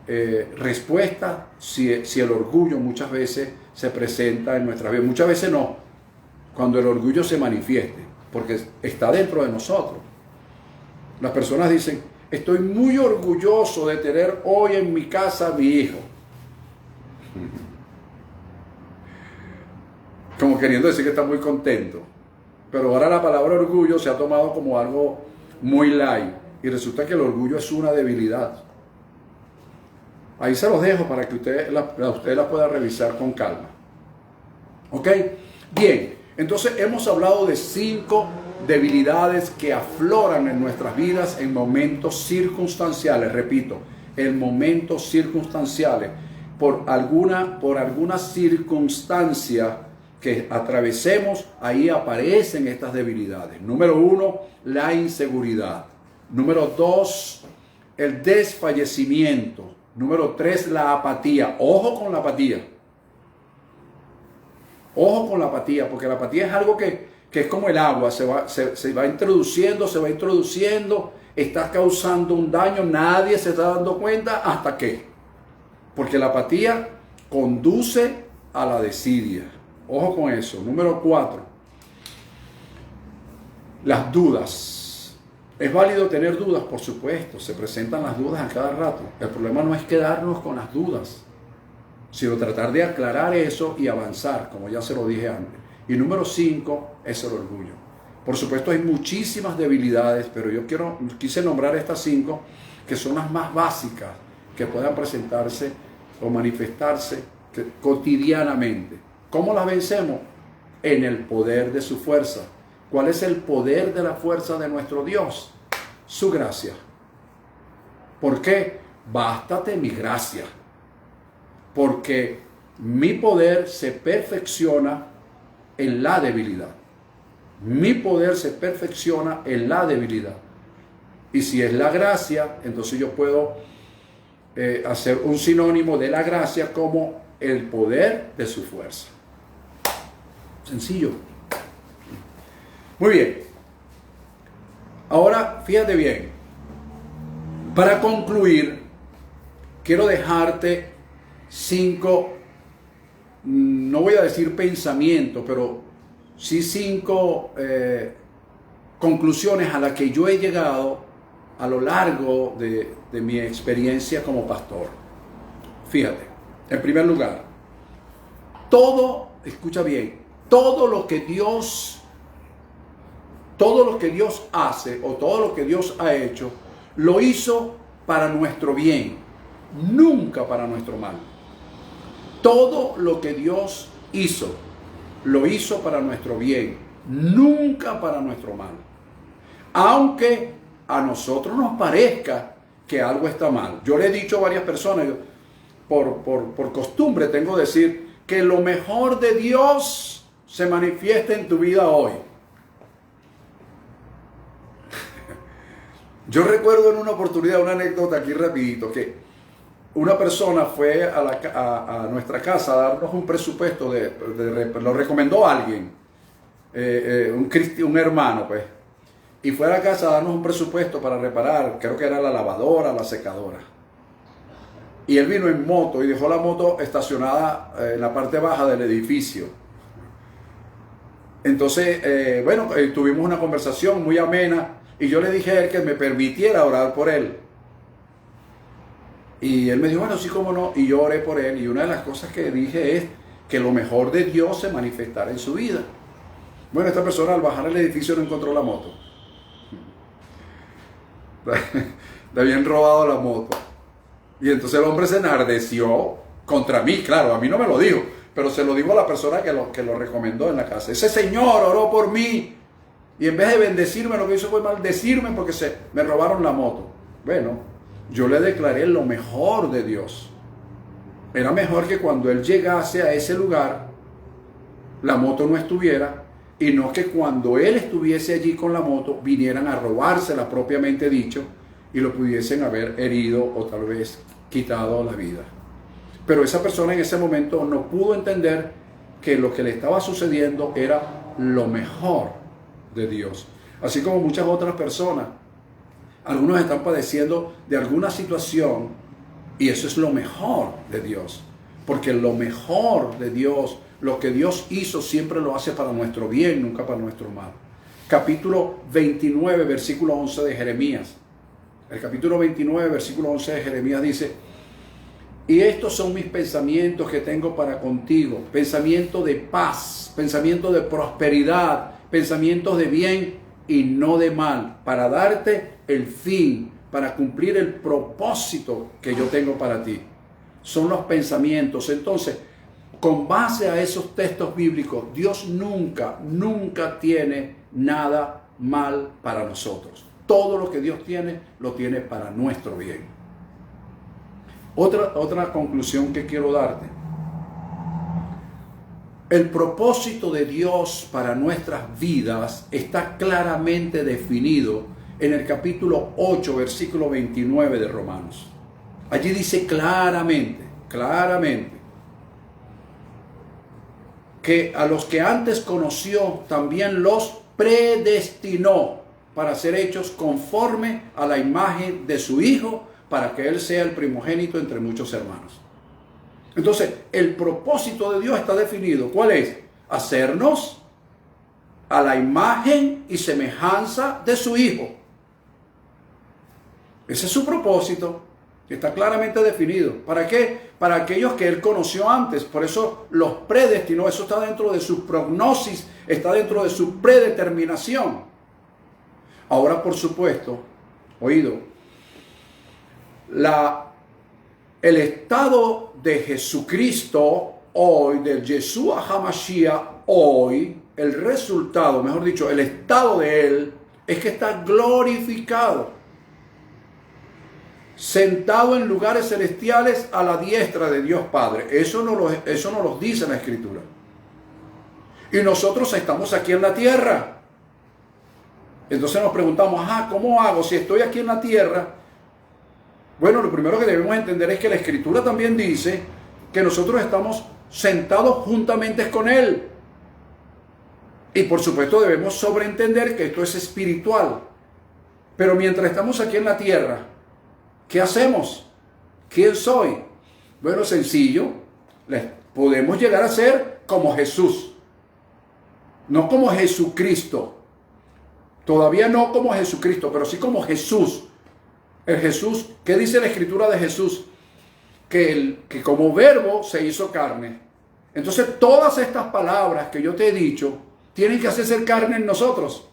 A: respuesta si el orgullo muchas veces se presenta en nuestra vida. Muchas veces no, cuando el orgullo se manifieste, porque está dentro de nosotros. Las personas dicen, estoy muy orgulloso de tener hoy en mi casa a mi hijo. Como queriendo decir que está muy contento. Pero ahora la palabra orgullo se ha tomado como algo muy light. Y resulta que el orgullo es una debilidad. Ahí se los dejo para que usted la pueda revisar con calma. ¿Ok? Bien, entonces hemos hablado de 5 debilidades que afloran en nuestras vidas en momentos circunstanciales. Repito, en momentos circunstanciales. Por alguna circunstancia que atravesemos, ahí aparecen estas debilidades. Número 1, la inseguridad. Número 2, el desfallecimiento. Número 3, la apatía. Ojo con la apatía. Ojo con la apatía, porque la apatía es algo que es como el agua, se va introduciendo, está causando un daño, nadie se está dando cuenta hasta que. Porque la apatía conduce a la desidia. Ojo con eso. Número 4, las dudas. ¿Es válido tener dudas? Por supuesto, se presentan las dudas a cada rato. El problema no es quedarnos con las dudas, sino tratar de aclarar eso y avanzar, como ya se lo dije antes. Y número 5 es el orgullo. Por supuesto hay muchísimas debilidades, pero yo quise nombrar estas 5 que son las más básicas que puedan presentarse o manifestarse cotidianamente. ¿Cómo las vencemos? En el poder de su fuerza. ¿Cuál es el poder de la fuerza de nuestro Dios? Su gracia. ¿Por qué? Bástate mi gracia. Porque mi poder se perfecciona en la debilidad. Mi poder se perfecciona en la debilidad. Y si es la gracia, entonces yo puedo hacer un sinónimo de la gracia como el poder de su fuerza. Sencillo. Muy bien. Ahora, fíjate bien. Para concluir, quiero dejarte 5, no voy a decir pensamientos, pero sí 5 conclusiones a las que yo he llegado a lo largo de mi experiencia como pastor. Fíjate, en primer lugar, escucha bien, todo lo que Dios hace o todo lo que Dios ha hecho, lo hizo para nuestro bien, nunca para nuestro mal. Todo lo que Dios hizo, lo hizo para nuestro bien, nunca para nuestro mal. Aunque a nosotros nos parezca que algo está mal. Yo le he dicho a varias personas, por costumbre tengo decir que lo mejor de Dios se manifiesta en tu vida hoy. Yo recuerdo en una oportunidad, una anécdota aquí rapidito, que una persona fue a nuestra casa a darnos un presupuesto, lo recomendó alguien, un hermano pues, y fue a la casa a darnos un presupuesto para reparar, creo que era la lavadora, la secadora. Y él vino en moto y dejó la moto estacionada en la parte baja del edificio. Entonces, tuvimos una conversación muy amena y yo le dije a él que me permitiera orar por él. Y él me dijo, bueno, sí, cómo no. Y yo oré por él. Y una de las cosas que dije es que lo mejor de Dios se manifestara en su vida. Bueno, esta persona al bajar el edificio no encontró la moto. Le habían robado la moto. Y entonces el hombre se enardeció contra mí. Claro, a mí no me lo dijo, pero se lo dijo a la persona que lo recomendó en la casa. Ese señor oró por mí. Y en vez de bendecirme, lo que hizo fue maldecirme porque me robaron la moto. Bueno, yo le declaré lo mejor de Dios. Era mejor que cuando él llegase a ese lugar, la moto no estuviera, y no que cuando él estuviese allí con la moto, vinieran a robársela propiamente dicho, y lo pudiesen haber herido o tal vez quitado la vida. Pero esa persona en ese momento no pudo entender que lo que le estaba sucediendo era lo mejor de Dios. Así como muchas otras personas, algunos están padeciendo de alguna situación y eso es lo mejor de Dios. Porque lo mejor de Dios, lo que Dios hizo siempre lo hace para nuestro bien, nunca para nuestro mal. Capítulo 29, versículo 11 de Jeremías. El capítulo 29, versículo 11 de Jeremías dice: y estos son mis pensamientos que tengo para contigo, pensamiento de paz, pensamiento de prosperidad, pensamientos de bien y no de mal, para darte el fin, para cumplir el propósito que yo tengo para ti. Son los pensamientos. Entonces, con base a esos textos bíblicos, Dios nunca tiene nada mal para nosotros. Todo lo que Dios tiene, lo tiene para nuestro bien. Otra conclusión que quiero darte. El propósito de Dios para nuestras vidas está claramente definido en el capítulo 8, versículo 29 de Romanos. Allí dice claramente, que a los que antes conoció también los predestinó para ser hechos conforme a la imagen de su Hijo, para que Él sea el primogénito entre muchos hermanos. Entonces, el propósito de Dios está definido. ¿Cuál es? Hacernos a la imagen y semejanza de su Hijo. Ese es su propósito. Está claramente definido. ¿Para qué? Para aquellos que Él conoció antes. Por eso los predestinó. Eso está dentro de su prognosis. Está dentro de su predeterminación. Ahora, por supuesto, el estado de Jesucristo hoy, del Yeshua HaMashiach hoy, el resultado, mejor dicho, el estado de Él, es que está glorificado, sentado en lugares celestiales a la diestra de Dios Padre. Eso no lo dice la Escritura. Y nosotros estamos aquí en la tierra. Entonces nos preguntamos, ¿cómo hago si estoy aquí en la tierra? Bueno, lo primero que debemos entender es que la Escritura también dice que nosotros estamos sentados juntamente con Él. Y por supuesto debemos sobreentender que esto es espiritual. Pero mientras estamos aquí en la tierra, ¿qué hacemos? ¿Quién soy? Bueno, sencillo. Podemos llegar a ser como Jesús. No como Jesucristo. Todavía no como Jesucristo, pero sí como Jesús. El Jesús, ¿qué dice la Escritura de Jesús? Que como verbo se hizo carne. Entonces todas estas palabras que yo te he dicho tienen que hacerse carne en nosotros.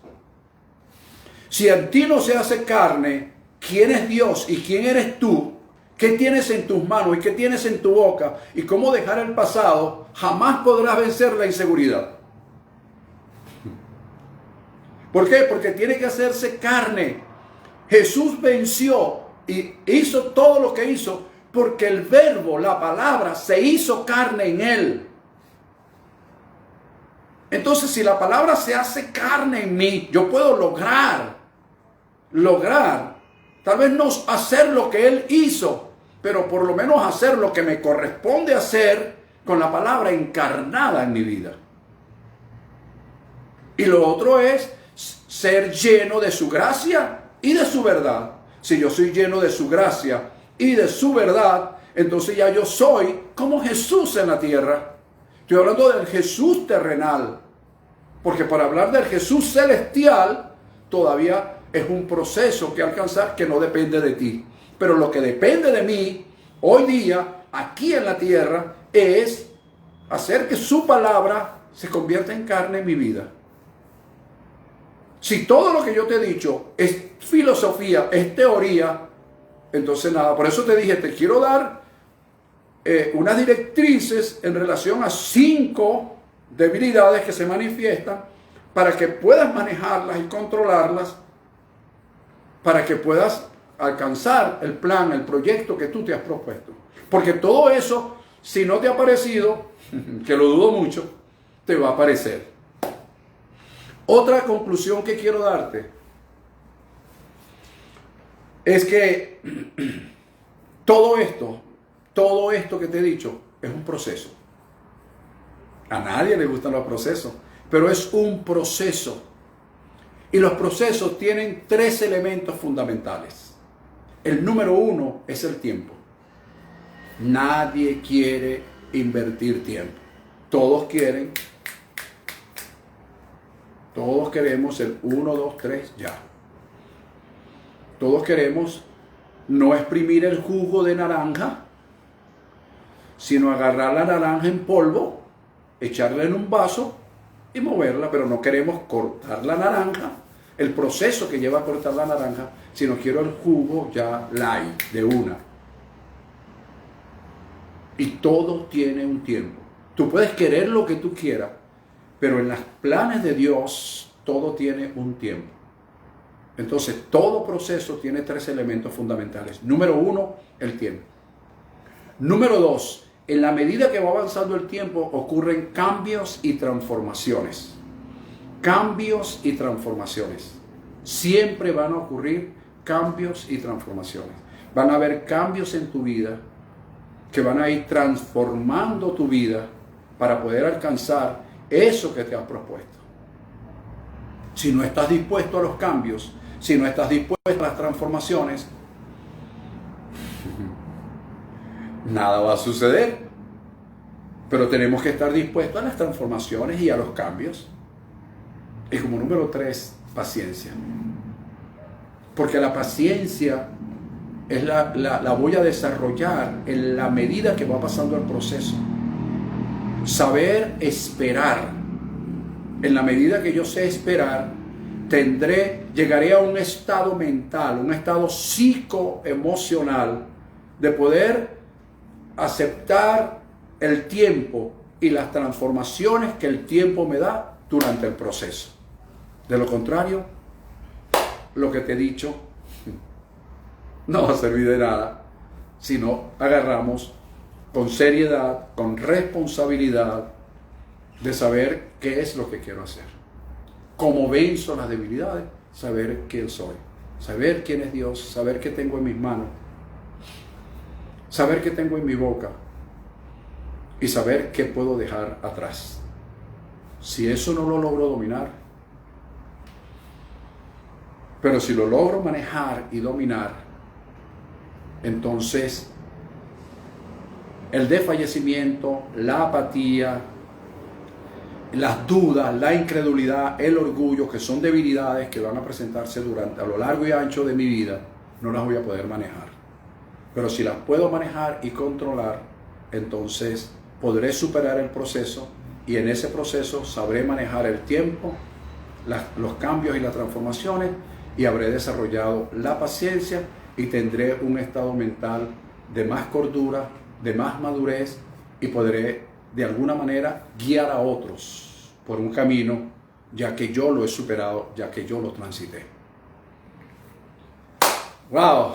A: Si en ti no se hace carne, ¿quién es Dios y quién eres tú? ¿Qué tienes en tus manos y qué tienes en tu boca? Y cómo dejar el pasado, jamás podrás vencer la inseguridad. ¿Por qué? Porque tiene que hacerse carne. Jesús venció y hizo todo lo que hizo Porque el verbo, la palabra, se hizo carne en él. Entonces, si la palabra se hace carne en mí, yo puedo lograr, tal vez no hacer lo que él hizo, pero por lo menos hacer lo que me corresponde hacer con la palabra encarnada en mi vida. Y lo otro es ser lleno de su gracia y de su verdad. Si yo soy lleno de su gracia y de su verdad, entonces ya yo soy como Jesús en la tierra. Estoy hablando del Jesús terrenal, porque para hablar del Jesús celestial todavía es un proceso que alcanzar que no depende de ti. Pero lo que depende de mí hoy día, aquí en la tierra, es hacer que su palabra se convierta en carne en mi vida. Si todo lo que yo te he dicho es filosofía, es teoría, entonces nada. Por eso te dije, te quiero dar unas directrices en relación a 5 debilidades que se manifiestan para que puedas manejarlas y controlarlas, para que puedas alcanzar el plan, el proyecto que tú te has propuesto. Porque todo eso, si no te ha parecido, que lo dudo mucho, te va a aparecer. Otra conclusión que quiero darte es que todo esto que te he dicho es un proceso. A nadie le gustan los procesos, pero es un proceso. Y los procesos tienen 3 elementos fundamentales. El número 1 es el tiempo. Nadie quiere invertir tiempo. Todos queremos el 1, 2, 3, ya. Todos queremos no exprimir el jugo de naranja, sino agarrar la naranja en polvo, echarla en un vaso y moverla, pero no queremos cortar la naranja, el proceso que lleva a cortar la naranja, sino quiero el jugo ya light, de una. Y todo tiene un tiempo. Tú puedes querer lo que tú quieras, pero en los planes de Dios todo tiene un tiempo. Entonces, todo proceso tiene 3 elementos fundamentales. Número 1, el tiempo. Número 2, en la medida que va avanzando el tiempo, ocurren cambios y transformaciones. Cambios y transformaciones. Siempre van a ocurrir cambios y transformaciones. Van a haber cambios en tu vida que van a ir transformando tu vida para poder alcanzar eso que te has propuesto. Si no estás dispuesto a los cambios, si no estás dispuesto a las transformaciones, nada va a suceder. Pero tenemos que estar dispuestos a las transformaciones y a los cambios. Y como número 3, paciencia. Porque la paciencia es la voy a desarrollar en la medida que va pasando el proceso. Saber esperar. En la medida que yo sé esperar, llegaré a un estado mental, un estado psicoemocional de poder aceptar el tiempo y las transformaciones que el tiempo me da durante el proceso. De lo contrario, lo que te he dicho no va a servir de nada si no agarramos con seriedad, con responsabilidad de saber qué es lo que quiero hacer. Cómo venzo las debilidades, saber quién soy, saber quién es Dios, saber qué tengo en mis manos, saber qué tengo en mi boca y saber qué puedo dejar atrás. Si eso no lo logro dominar, pero si lo logro manejar y dominar, entonces el desfallecimiento, la apatía, las dudas, la incredulidad, el orgullo, que son debilidades que van a presentarse a lo largo y ancho de mi vida, no las voy a poder manejar. Pero si las puedo manejar y controlar, entonces podré superar el proceso y en ese proceso sabré manejar el tiempo, los cambios y las transformaciones, y habré desarrollado la paciencia y tendré un estado mental de más cordura, de más madurez, y podré de alguna manera guiar a otros por un camino, ya que yo lo he superado, ya que yo lo transité. ¡Wow!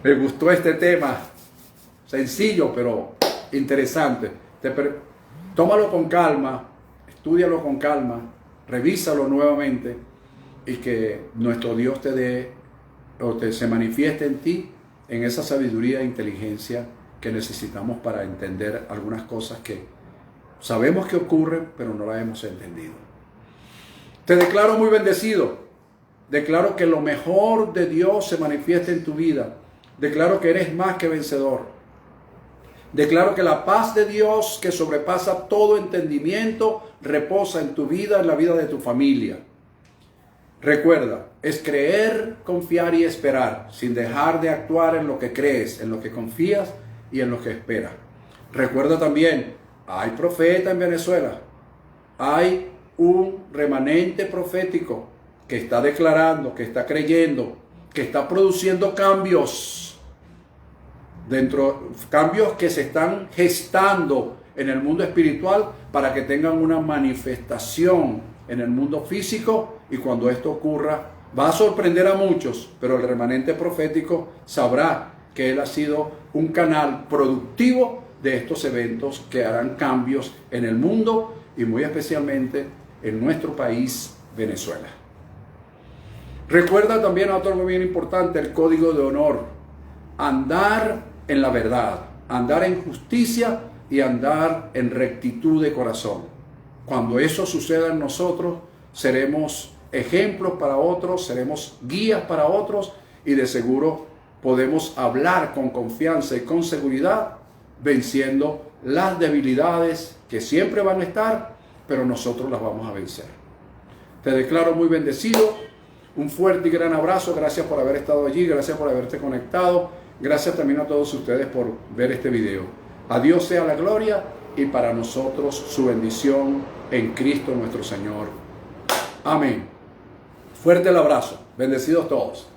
A: Me gustó este tema, sencillo pero interesante. Tómalo con calma, estúdialo con calma, revísalo nuevamente y que nuestro Dios te dé se manifieste en ti en esa sabiduría e inteligencia que necesitamos para entender algunas cosas que sabemos que ocurren, pero no las hemos entendido. Te declaro muy bendecido. Declaro que lo mejor de Dios se manifiesta en tu vida. Declaro que eres más que vencedor. Declaro que la paz de Dios, que sobrepasa todo entendimiento, reposa en tu vida, en la vida de tu familia. Recuerda, es creer, confiar y esperar, sin dejar de actuar en lo que crees, en lo que confías y en lo que esperas. Recuerda también, hay profeta en Venezuela. Hay un remanente profético que está declarando, que está creyendo, que está produciendo cambios cambios que se están gestando en el mundo espiritual para que tengan una manifestación en el mundo físico, y cuando esto ocurra va a sorprender a muchos, pero el remanente profético sabrá que él ha sido un canal productivo de estos eventos que harán cambios en el mundo y muy especialmente en nuestro país, Venezuela. Recuerda también otro bien importante, el código de honor. Andar en la verdad, andar en justicia y andar en rectitud de corazón. Cuando eso suceda en nosotros, seremos ejemplos para otros, seremos guías para otros y de seguro podemos hablar con confianza y con seguridad, venciendo las debilidades que siempre van a estar, pero nosotros las vamos a vencer. Te declaro muy bendecido. Un fuerte y gran abrazo. Gracias por haber estado allí. Gracias por haberte conectado. Gracias también a todos ustedes por ver este video. A Dios sea la gloria y para nosotros su bendición en Cristo nuestro Señor. Amén. Fuerte el abrazo. Bendecidos todos.